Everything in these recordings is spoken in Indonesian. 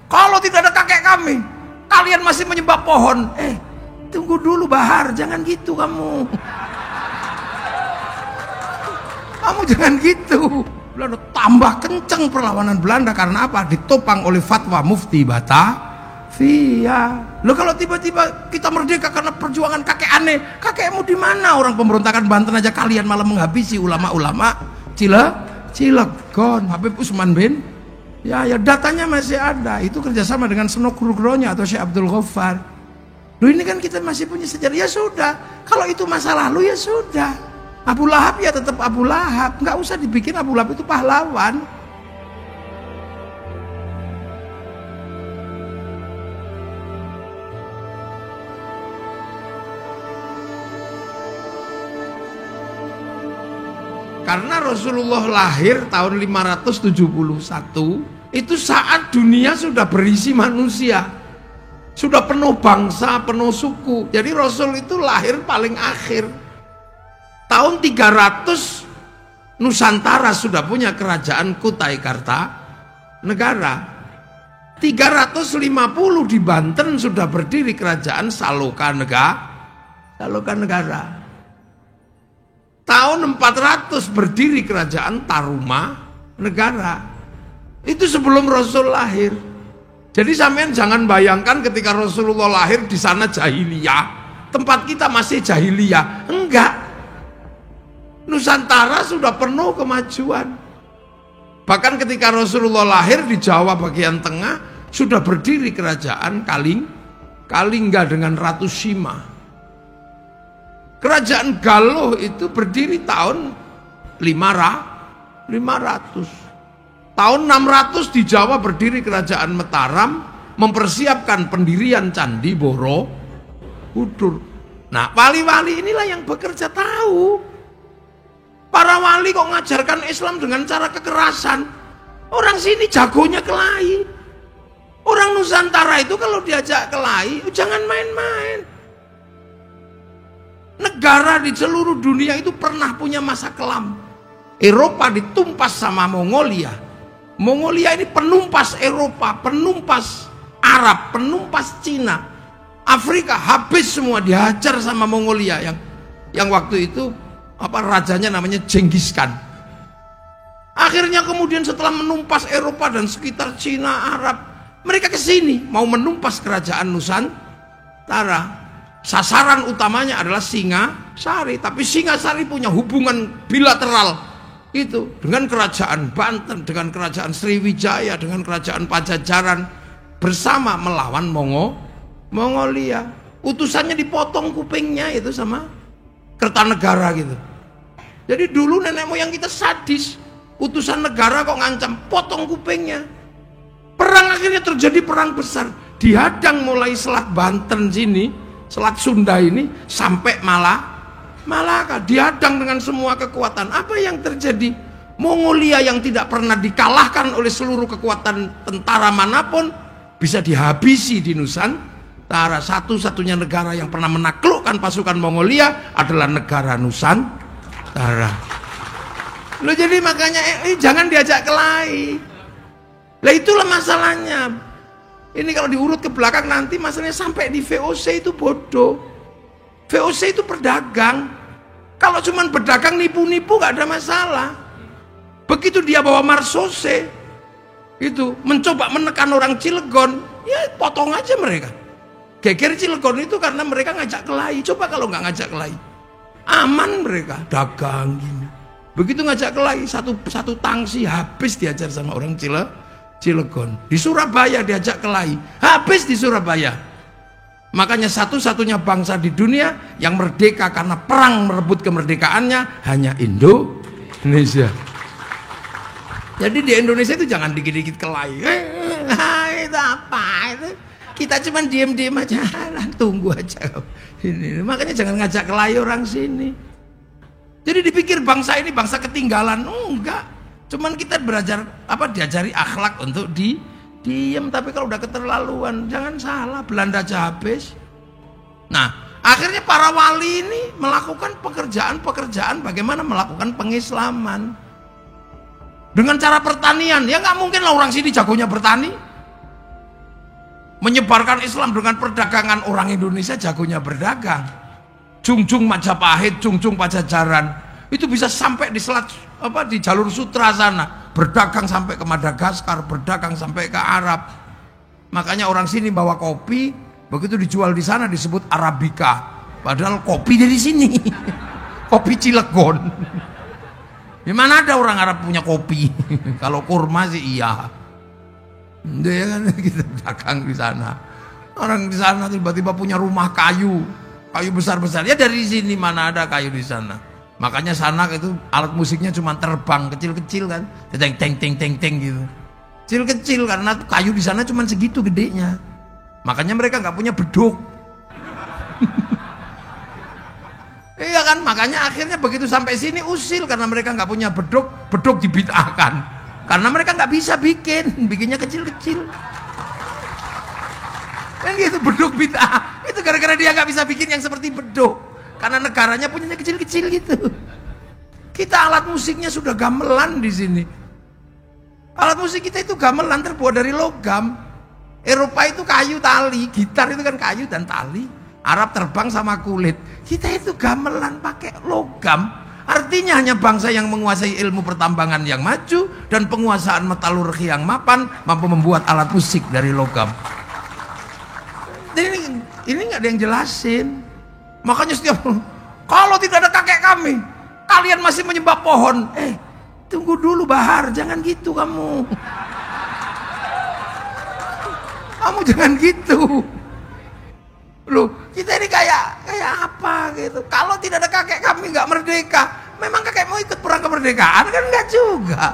Kalau tidak ada kakek kami, kalian masih menyembah pohon. Tunggu dulu Bahar, jangan gitu kamu. Kamu jangan gitu. Belanda tambah kenceng perlawanan Belanda karena apa? Ditopang oleh fatwa Mufti Batavia. Loh, kalau tiba-tiba kita merdeka karena perjuangan kakek aneh, kakekmu di mana? Orang pemberontakan Banten aja kalian malah menghabisi ulama-ulama Cilegon. Habib Usman bin ya datanya masih ada. Itu kerjasama dengan Senok Nugroho atau Syekh Abdul Ghaffar. Loh, ini kan kita masih punya sejarah. Ya sudah, kalau itu masa lalu ya sudah. Abu Lahab ya tetap Abu Lahab, nggak usah dibikin Abu Lahab itu pahlawan. Karena Rasulullah lahir tahun 571, itu saat dunia sudah berisi manusia, sudah penuh bangsa, penuh suku. Jadi Rasul itu lahir paling akhir. Tahun 300 Nusantara sudah punya kerajaan Kutai Kartanegara. 350 di Banten sudah berdiri kerajaan Saloka Negara. Tahun 400 berdiri kerajaan Tarumanegara. Itu sebelum Rasul lahir. Jadi sampean jangan bayangkan ketika Rasulullah lahir di sana jahiliyah, tempat kita masih jahiliyah. Enggak. Nusantara sudah penuh kemajuan. Bahkan ketika Rasulullah lahir di Jawa bagian tengah sudah berdiri kerajaan Kalingga dengan Ratu Sima. Kerajaan Galuh itu berdiri tahun 500. Tahun 600 di Jawa berdiri kerajaan Mataram, mempersiapkan pendirian Candi Borobudur. Nah, wali-wali inilah yang bekerja tahu. Para wali kok ngajarkan Islam dengan cara kekerasan. Orang sini jagonya kelahi. Orang Nusantara itu kalau diajak kelahi, jangan main-main. Negara di seluruh dunia itu pernah punya masa kelam. Eropa ditumpas sama Mongolia. Mongolia ini penumpas Eropa, penumpas Arab, penumpas Cina. Afrika habis semua, dihajar sama Mongolia yang waktu itu rajanya namanya Genghis Khan. Akhirnya kemudian setelah menumpas Eropa dan sekitar Cina, Arab, mereka ke sini mau menumpas kerajaan Nusantara. Sasaran utamanya adalah Singasari, tapi Singasari punya hubungan bilateral itu dengan kerajaan Banten, dengan kerajaan Sriwijaya, dengan kerajaan Pajajaran bersama melawan Mongolia. Utusannya dipotong kupingnya itu sama Kertanegara gitu. Jadi dulu nenek moyang kita sadis, utusan negara kok ngancam potong kupingnya. Perang akhirnya terjadi, perang besar, dihadang mulai Selat Banten sini, Selat Sunda ini sampai Malaka, dihadang dengan semua kekuatan. Apa yang terjadi? Mongolia yang tidak pernah dikalahkan oleh seluruh kekuatan tentara manapun bisa dihabisi di Nusantara. Satu-satunya negara yang pernah menaklukkan pasukan Mongolia adalah negara Nusantara. Loh, jadi makanya jangan diajak kelahi. Lah itulah masalahnya. Ini kalau diurut ke belakang nanti masalahnya sampai di VOC itu bodoh. VOC itu pedagang. Kalau cuma berdagang nipu-nipu gak ada masalah. Begitu dia bawa marsose itu mencoba menekan orang Cilegon, ya potong aja mereka. Geger Cilegon itu karena mereka ngajak kelahi. Coba kalau nggak ngajak kelahi, aman mereka dagang gini. Begitu ngajak kelahi, satu tangsi habis diajar sama orang Cilegon. Di Surabaya diajak kelahi, habis di Surabaya. Makanya satu-satunya bangsa di dunia yang merdeka karena perang merebut kemerdekaannya hanya Indonesia. Jadi di Indonesia itu jangan dikit-dikit kelahi. Itu apa itu? Kita cuma diem-diem aja, tunggu aja. Ini. Makanya jangan ngajak kelahi orang sini. Jadi dipikir bangsa ini bangsa ketinggalan, enggak. Cuman kita diajari akhlak untuk diem, tapi kalau udah keterlaluan, jangan salah, Belanda aja habis. Nah, akhirnya para wali ini melakukan pekerjaan bagaimana melakukan pengislaman. Dengan cara pertanian, ya nggak mungkin lah orang sini jagonya bertani. menyebarkan Islam dengan perdagangan. Orang Indonesia jagonya berdagang. Jungjung Majapahit, Jungjung Pajajaran itu bisa sampai di selat di jalur sutra sana, berdagang sampai ke Madagaskar, berdagang sampai ke Arab. Makanya orang sini bawa kopi, begitu dijual di sana disebut Arabica, padahal kopi dari sini. Kopi Cilegon. Di mana ada orang Arab punya kopi? Kalau kurma sih iya. Dia kan kita dagang di sana. Orang di sana tiba-tiba punya rumah kayu besar-besar. Ya dari sini mana ada kayu di sana. Makanya sana itu alat musiknya cuma terbang kecil-kecil kan. Teng teng teng teng teng gitu. Kecil-kecil karena kayu di sana cuma segitu gedenya. Makanya mereka nggak punya beduk. Iya kan, makanya akhirnya begitu sampai sini usil karena mereka nggak punya beduk dibid'ahkan. Karena mereka nggak bisa bikinnya kecil-kecil. Kan gitu, beduk bid'ah. Itu gara-gara dia nggak bisa bikin yang seperti beduk. Karena negaranya punyanya kecil-kecil gitu. Kita alat musiknya sudah gamelan di sini. Alat musik kita itu gamelan terbuat dari logam. Eropa itu kayu tali, gitar itu kan kayu dan tali. Arab terbang sama kulit. Kita itu gamelan pakai logam. Artinya hanya bangsa yang menguasai ilmu pertambangan yang maju dan penguasaan metalurgi yang mapan mampu membuat alat musik dari logam. Ini nggak ada yang jelasin. Makanya setiap kalau tidak ada kakek kami, kalian masih menyembah pohon. Tunggu dulu Bahar, jangan gitu kamu. Kamu jangan gitu. Loh, kita ini kayak apa gitu. Kalau tidak ada kakek kami nggak merdeka. Memang kakek mau ikut perang kemerdekaan kan nggak juga.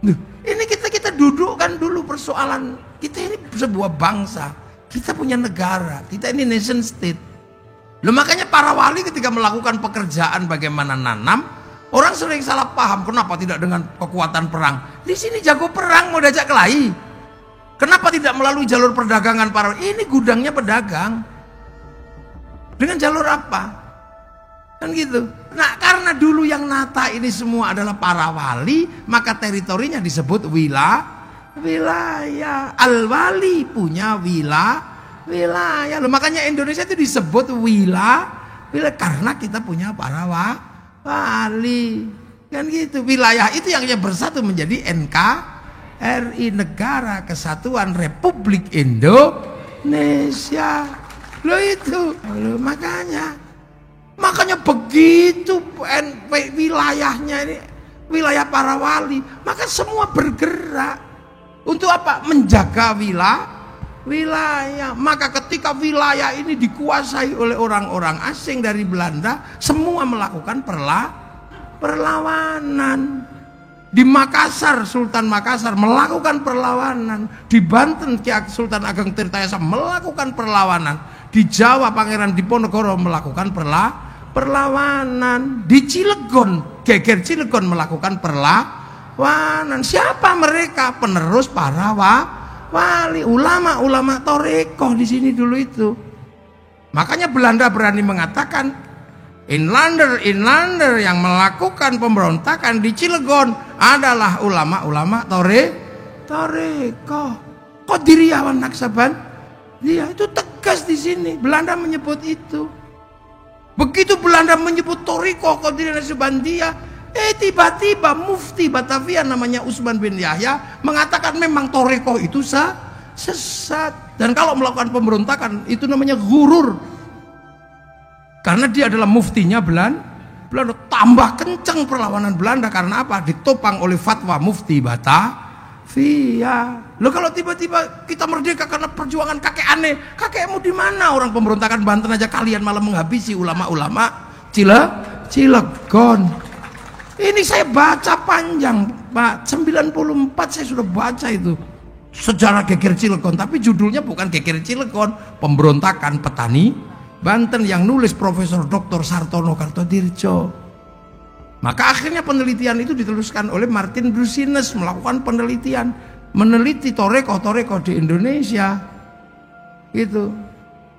Loh, ini kita dudukkan dulu persoalan. Kita ini sebuah bangsa. Kita punya negara. Kita ini nation state. Loh, makanya para wali ketika melakukan pekerjaan bagaimana nanam, orang sering salah paham. Kenapa tidak dengan kekuatan perang? Di sini jago perang mau diajak kelahi. Kenapa tidak melalui jalur perdagangan para? Ini gudangnya pedagang. Dengan jalur apa? Kan gitu. Nah, karena dulu yang nata ini semua adalah para wali, maka teritorinya disebut wilayah. Al-wali punya wilayah. Loh, makanya Indonesia itu disebut wilayah karena kita punya para wali. Kan gitu. Wilayah itu yang bersatu menjadi NKRI, Negara Kesatuan Republik Indonesia. Loh itu, loh, makanya begitu wilayahnya ini wilayah para wali, maka semua bergerak untuk apa? Menjaga wilayah. Maka ketika wilayah ini dikuasai oleh orang-orang asing dari Belanda, semua melakukan perlawanan. Di Makassar, Sultan Makassar melakukan perlawanan. Di Banten, Sultan Ageng Tirtayasa melakukan perlawanan. Di Jawa, Pangeran Diponegoro melakukan perlawanan. Di Cilegon, Geger Cilegon melakukan perlawanan. Siapa mereka? Penerus para wali, ulama Toreko di sini dulu itu. Makanya Belanda berani mengatakan Inlander yang melakukan pemberontakan di Cilegon adalah ulama Toreko. Qadiriyawan Naksaban. Dia itu tegas di sini. Belanda menyebut itu. Begitu Belanda menyebut Toreko Qadiriyawan Naksabandia, tiba-tiba mufti Batavia namanya Usman bin Yahya mengatakan memang Toreko itu sesat. Dan kalau melakukan pemberontakan itu namanya ghurur. Karena dia adalah muftinya Belanda. Tambah kencang perlawanan Belanda karena apa? Ditopang oleh fatwa mufti Batavia. Loh, kalau tiba-tiba kita merdeka karena perjuangan kakek aneh, kakekmu di mana? Orang pemberontakan Banten aja kalian malah menghabisi ulama-ulama Cilegon. Ini saya baca panjang, Pak. 94 saya sudah baca itu. Sejarah Geger Cilegon, tapi judulnya bukan Geger Cilegon, pemberontakan petani Banten, yang nulis Profesor Dr. Sartono Kartodirjo. Maka akhirnya penelitian itu diteruskan oleh Martin Brusines, melakukan penelitian, meneliti Toreko di Indonesia. Itu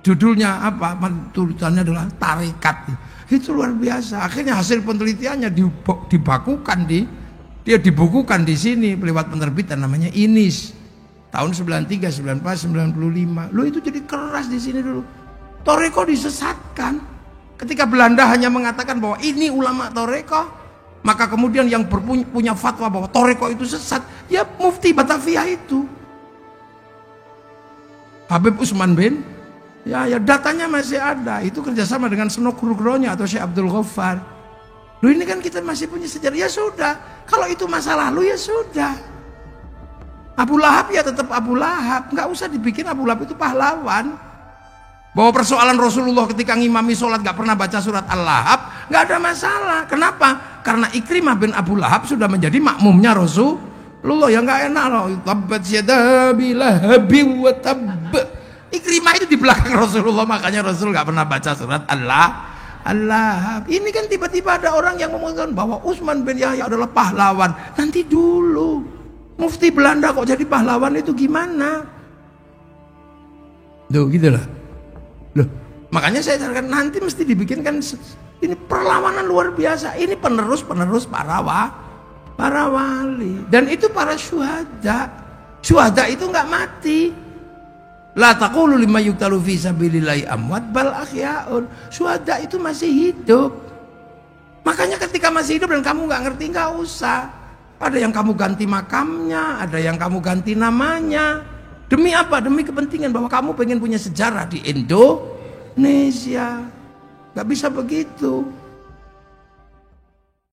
judulnya apa? Tulisannya adalah Tarekat. Itu luar biasa. Akhirnya hasil penelitiannya dibukukan di sini lewat penerbitan namanya INIS. Tahun 93, 94, 95. Lo itu jadi keras di sini dulu. Toreko disesatkan. Ketika Belanda hanya mengatakan bahwa ini ulama Toreko, maka kemudian yang punya fatwa bahwa Toreko itu sesat, ya Mufti Batavia itu. Habib Usman bin, ya datanya masih ada. Itu kerjasama dengan Senok Nugroho atau Syekh Abdul Ghaffar. Lu ini kan kita masih punya sejarah. Ya sudah, kalau itu masa lalu ya sudah. Abu Lahab ya tetap Abu Lahab. Nggak usah dibikin Abu Lahab itu pahlawan. Bahwa persoalan Rasulullah ketika ngimami sholat nggak pernah baca surat Al-Lahab, nggak ada masalah. Kenapa? Karena Ikrimah bin Abu Lahab sudah menjadi makmumnya Rasulullah. Ya nggak enak loh. Tabbat yada bilahabi wa tabb. Ikrimah itu di belakang Rasulullah, makanya Rasul nggak pernah baca surat Allah. Ini kan tiba-tiba ada orang yang mengatakan bahwa Utsman bin Yahya adalah pahlawan. Nanti dulu, Mufti Belanda kok jadi pahlawan itu gimana? Tuh gitulah. Loh, makanya saya sarankan nanti mesti dibikinkan ini perlawanan luar biasa. Ini penerus para wali. Dan itu para syuhada. Syuhada itu nggak mati. La taqulu lima yuqtalu fi sabilillahi amwat bal ahyaun. Syuhada itu masih hidup. Makanya ketika masih hidup dan kamu nggak ngerti, nggak usah. Ada yang kamu ganti makamnya, ada yang kamu ganti namanya. Demi apa? Demi kepentingan bahwa kamu pengen punya sejarah di Indonesia. Nggak bisa begitu.